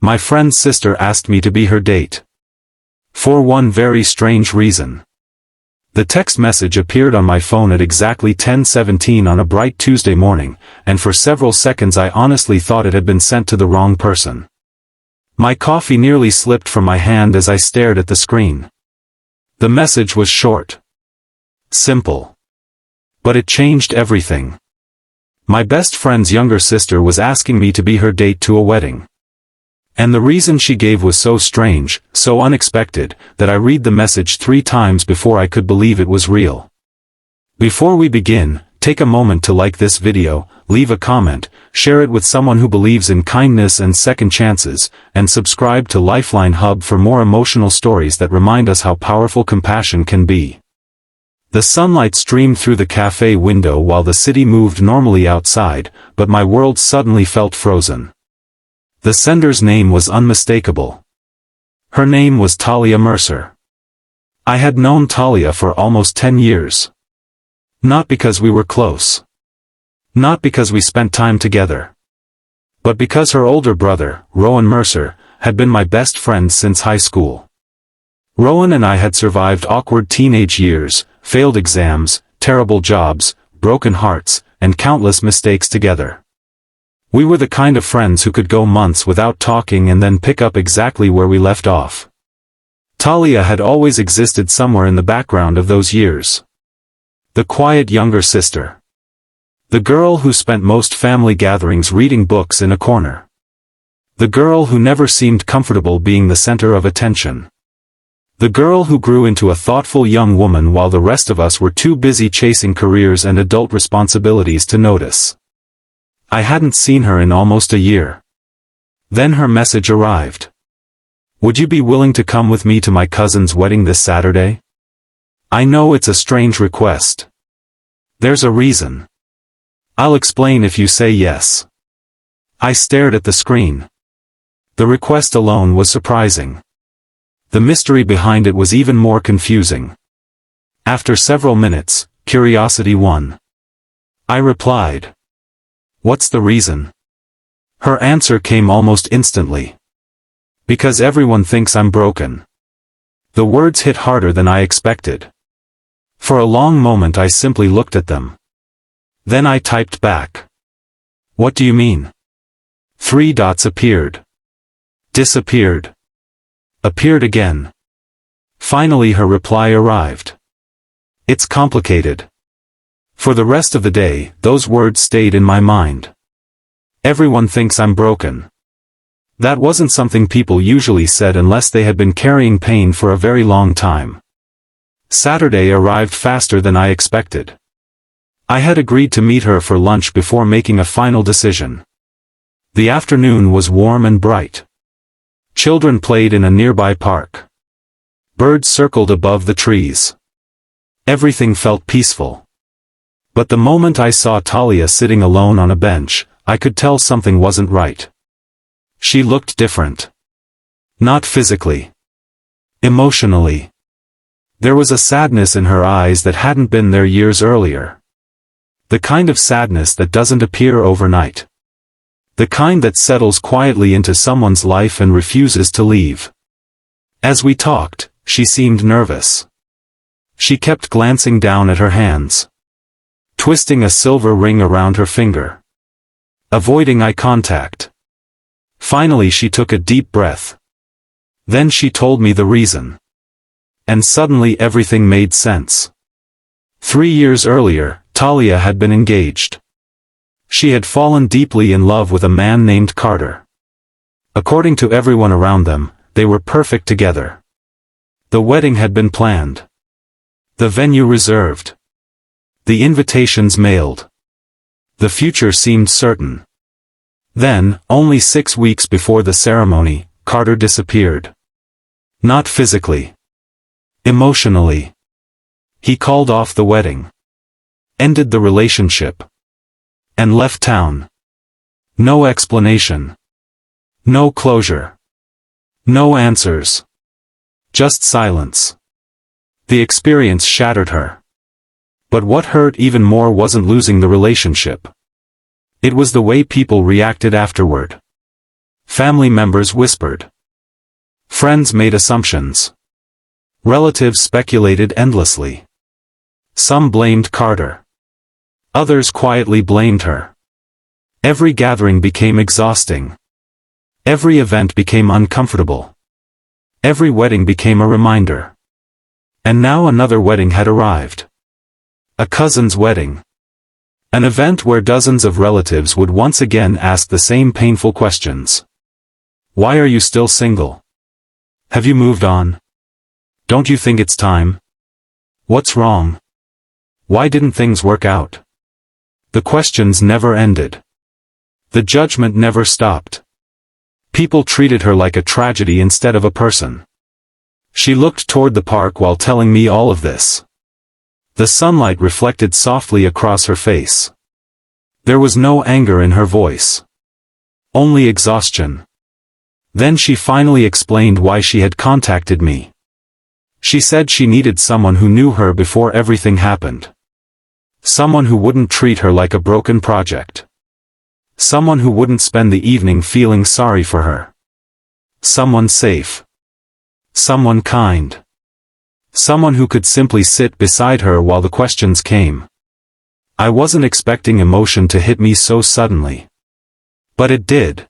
My friend's sister asked me to be her date. For one very strange reason. The text message appeared on my phone at exactly 10:17 on a bright Tuesday morning, and for several seconds I honestly thought it had been sent to the wrong person. My coffee nearly slipped from my hand as I stared at the screen. The message was short. Simple. But it changed everything. My best friend's younger sister was asking me to be her date to a wedding. And the reason she gave was so strange, so unexpected, that I read the message 3 times before I could believe it was real. Before we begin, take a moment to like this video, leave a comment, share it with someone who believes in kindness and second chances, and subscribe to Lifeline Hub for more emotional stories that remind us how powerful compassion can be. The sunlight streamed through the cafe window while the city moved normally outside, but my world suddenly felt frozen. The sender's name was unmistakable. Her name was Talia Mercer. I had known Talia for almost 10 years. Not because we were close. Not because we spent time together. But because her older brother, Rowan Mercer, had been my best friend since high school. Rowan and I had survived awkward teenage years, failed exams, terrible jobs, broken hearts, and countless mistakes together. We were the kind of friends who could go months without talking and then pick up exactly where we left off. Talia had always existed somewhere in the background of those years. The quiet younger sister. The girl who spent most family gatherings reading books in a corner. The girl who never seemed comfortable being the center of attention. The girl who grew into a thoughtful young woman while the rest of us were too busy chasing careers and adult responsibilities to notice. I hadn't seen her in almost a year. Then her message arrived. Would you be willing to come with me to my cousin's wedding this Saturday? I know it's a strange request. There's a reason. I'll explain if you say yes. I stared at the screen. The request alone was surprising. The mystery behind it was even more confusing. After several minutes, curiosity won. I replied. What's the reason? Her answer came almost instantly. Because everyone thinks I'm broken. The words hit harder than I expected. For a long moment I simply looked at them. Then I typed back. What do you mean? 3 dots appeared. Disappeared. Appeared again. Finally her reply arrived. It's complicated. For the rest of the day, those words stayed in my mind. Everyone thinks I'm broken. That wasn't something people usually said unless they had been carrying pain for a very long time. Saturday arrived faster than I expected. I had agreed to meet her for lunch before making a final decision. The afternoon was warm and bright. Children played in a nearby park. Birds circled above the trees. Everything felt peaceful. But the moment I saw Talia sitting alone on a bench, I could tell something wasn't right. She looked different. Not physically. Emotionally. There was a sadness in her eyes that hadn't been there years earlier. The kind of sadness that doesn't appear overnight. The kind that settles quietly into someone's life and refuses to leave. As we talked, she seemed nervous. She kept glancing down at her hands. Twisting a silver ring around her finger. Avoiding eye contact. Finally she took a deep breath. Then she told me the reason. And suddenly everything made sense. 3 years earlier, Talia had been engaged. She had fallen deeply in love with a man named Carter. According to everyone around them, they were perfect together. The wedding had been planned. The venue reserved. The invitations mailed. The future seemed certain. Then, only 6 weeks before the ceremony, Carter disappeared. Not physically. Emotionally. He called off the wedding. Ended the relationship. And left town. No explanation. No closure. No answers. Just silence. The experience shattered her. But what hurt even more wasn't losing the relationship. It was the way people reacted afterward. Family members whispered. Friends made assumptions. Relatives speculated endlessly. Some blamed Carter. Others quietly blamed her. Every gathering became exhausting. Every event became uncomfortable. Every wedding became a reminder. And now another wedding had arrived. A cousin's wedding. An event where dozens of relatives would once again ask the same painful questions. Why are you still single? Have you moved on? Don't you think it's time? What's wrong? Why didn't things work out? The questions never ended. The judgment never stopped. People treated her like a tragedy instead of a person. She looked toward the park while telling me all of this. The sunlight reflected softly across her face. There was no anger in her voice. Only exhaustion. Then she finally explained why she had contacted me. She said she needed someone who knew her before everything happened. Someone who wouldn't treat her like a broken project. Someone who wouldn't spend the evening feeling sorry for her. Someone safe. Someone kind. Someone who could simply sit beside her while the questions came. I wasn't expecting emotion to hit me so suddenly. But it did.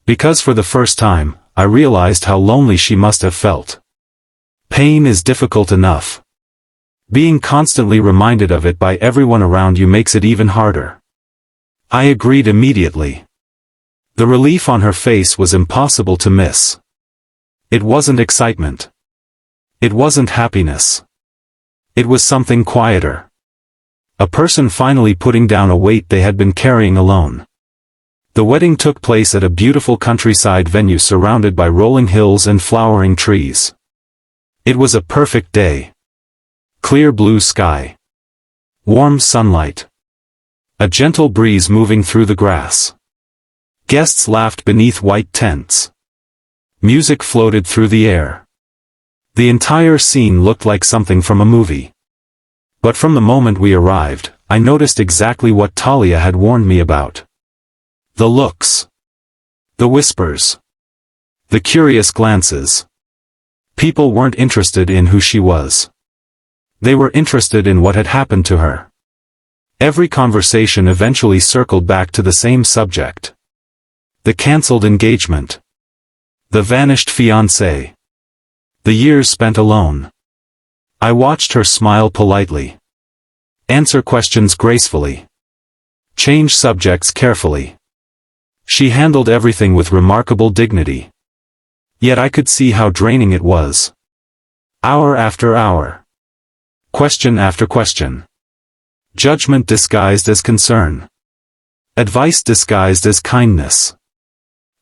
Because for the first time, I realized how lonely she must have felt. Pain is difficult enough. Being constantly reminded of it by everyone around you makes it even harder. I agreed immediately. The relief on her face was impossible to miss. It wasn't excitement. It wasn't happiness. It was something quieter. A person finally putting down a weight they had been carrying alone. The wedding took place at a beautiful countryside venue surrounded by rolling hills and flowering trees. It was a perfect day. Clear blue sky. Warm sunlight. A gentle breeze moving through the grass. Guests laughed beneath white tents. Music floated through the air. The entire scene looked like something from a movie. But from the moment we arrived, I noticed exactly what Talia had warned me about. The looks. The whispers. The curious glances. People weren't interested in who she was. They were interested in what had happened to her. Every conversation eventually circled back to the same subject. The cancelled engagement. The vanished fiancé. The years spent alone. I watched her smile politely. Answer questions gracefully. Change subjects carefully. She handled everything with remarkable dignity. Yet I could see how draining it was. Hour after hour. Question after question. Judgment disguised as concern. Advice disguised as kindness.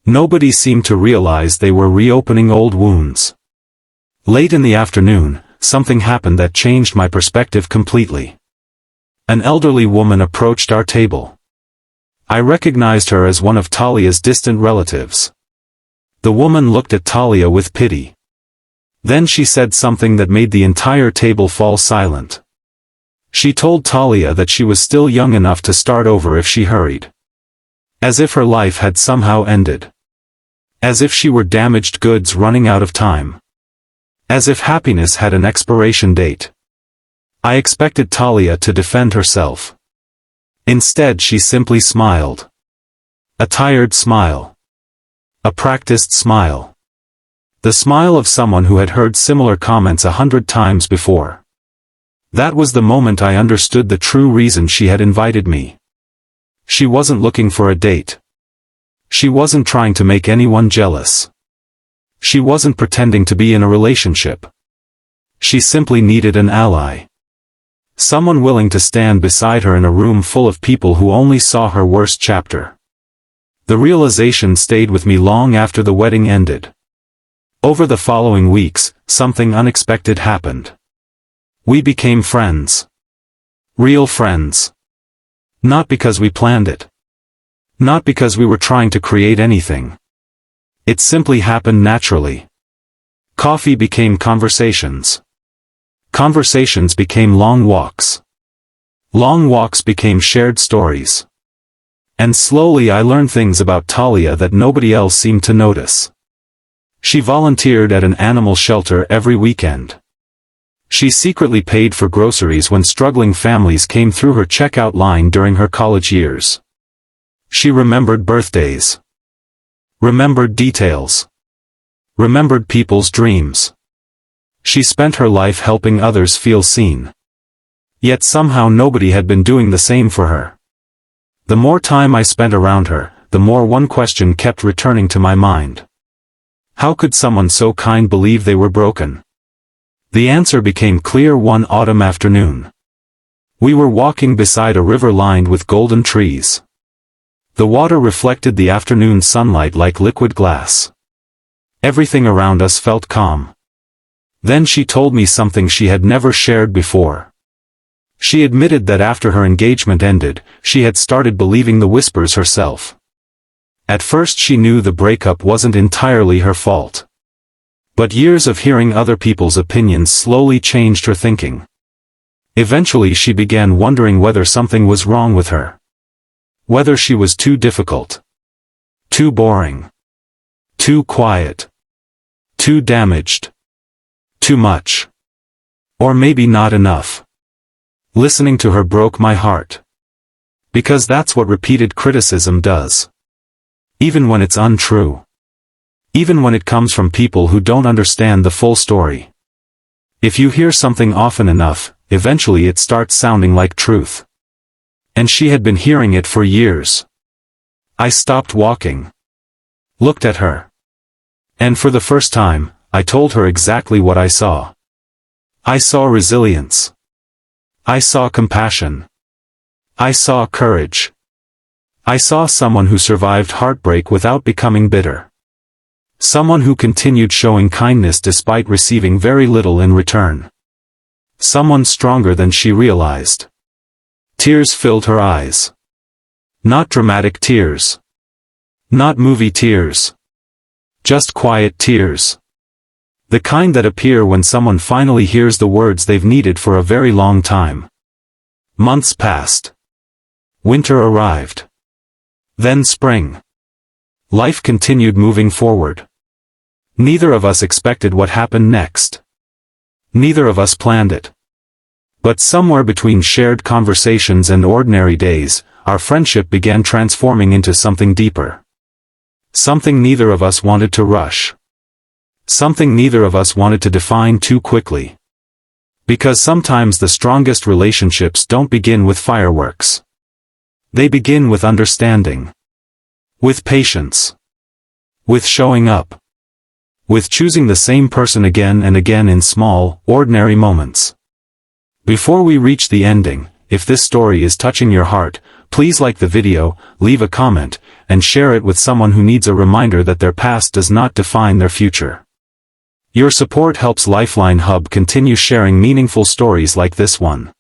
Nobody seemed to realize they were reopening old wounds. Late in the afternoon, something happened that changed my perspective completely. An elderly woman approached our table. I recognized her as one of Talia's distant relatives. The woman looked at Talia with pity. Then she said something that made the entire table fall silent. She told Talia that she was still young enough to start over if she hurried. As if her life had somehow ended. As if she were damaged goods running out of time. As if happiness had an expiration date. I expected Talia to defend herself. Instead she simply smiled. A tired smile. A practiced smile. The smile of someone who had heard similar comments 100 times before. That was the moment I understood the true reason she had invited me. She wasn't looking for a date. She wasn't trying to make anyone jealous. She wasn't pretending to be in a relationship. She simply needed an ally. Someone willing to stand beside her in a room full of people who only saw her worst chapter. The realization stayed with me long after the wedding ended. Over the following weeks, something unexpected happened. We became friends. Real friends. Not because we planned it. Not because we were trying to create anything. It simply happened naturally. Coffee became conversations. Conversations became long walks. Long walks became shared stories. And slowly I learned things about Talia that nobody else seemed to notice. She volunteered at an animal shelter every weekend. She secretly paid for groceries when struggling families came through her checkout line during her college years. She remembered birthdays. Remembered details. Remembered people's dreams. She spent her life helping others feel seen. Yet somehow nobody had been doing the same for her. The more time I spent around her, the more one question kept returning to my mind. How could someone so kind believe they were broken? The answer became clear one autumn afternoon. We were walking beside a river lined with golden trees. The water reflected the afternoon sunlight like liquid glass. Everything around us felt calm. Then she told me something she had never shared before. She admitted that after her engagement ended, she had started believing the whispers herself. At first she knew the breakup wasn't entirely her fault. But years of hearing other people's opinions slowly changed her thinking. Eventually she began wondering whether something was wrong with her. Whether she was too difficult. Too boring. Too quiet. Too damaged. Too much. Or maybe not enough. Listening to her broke my heart. Because that's what repeated criticism does. Even when it's untrue. Even when it comes from people who don't understand the full story. If you hear something often enough, eventually it starts sounding like truth. And she had been hearing it for years. I stopped walking. Looked at her. And for the first time, I told her exactly what I saw. I saw resilience. I saw compassion. I saw courage. I saw someone who survived heartbreak without becoming bitter. Someone who continued showing kindness despite receiving very little in return. Someone stronger than she realized. Tears filled her eyes. Not dramatic tears. Not movie tears. Just quiet tears. The kind that appear when someone finally hears the words they've needed for a very long time. Months passed. Winter arrived. Then spring. Life continued moving forward. Neither of us expected what happened next. Neither of us planned it. But somewhere between shared conversations and ordinary days, our friendship began transforming into something deeper. Something neither of us wanted to rush. Something neither of us wanted to define too quickly. Because sometimes the strongest relationships don't begin with fireworks. They begin with understanding. With patience. With showing up. With choosing the same person again and again in small, ordinary moments. Before we reach the ending, if this story is touching your heart, please like the video, leave a comment, and share it with someone who needs a reminder that their past does not define their future. Your support helps Lifeline Hub continue sharing meaningful stories like this one.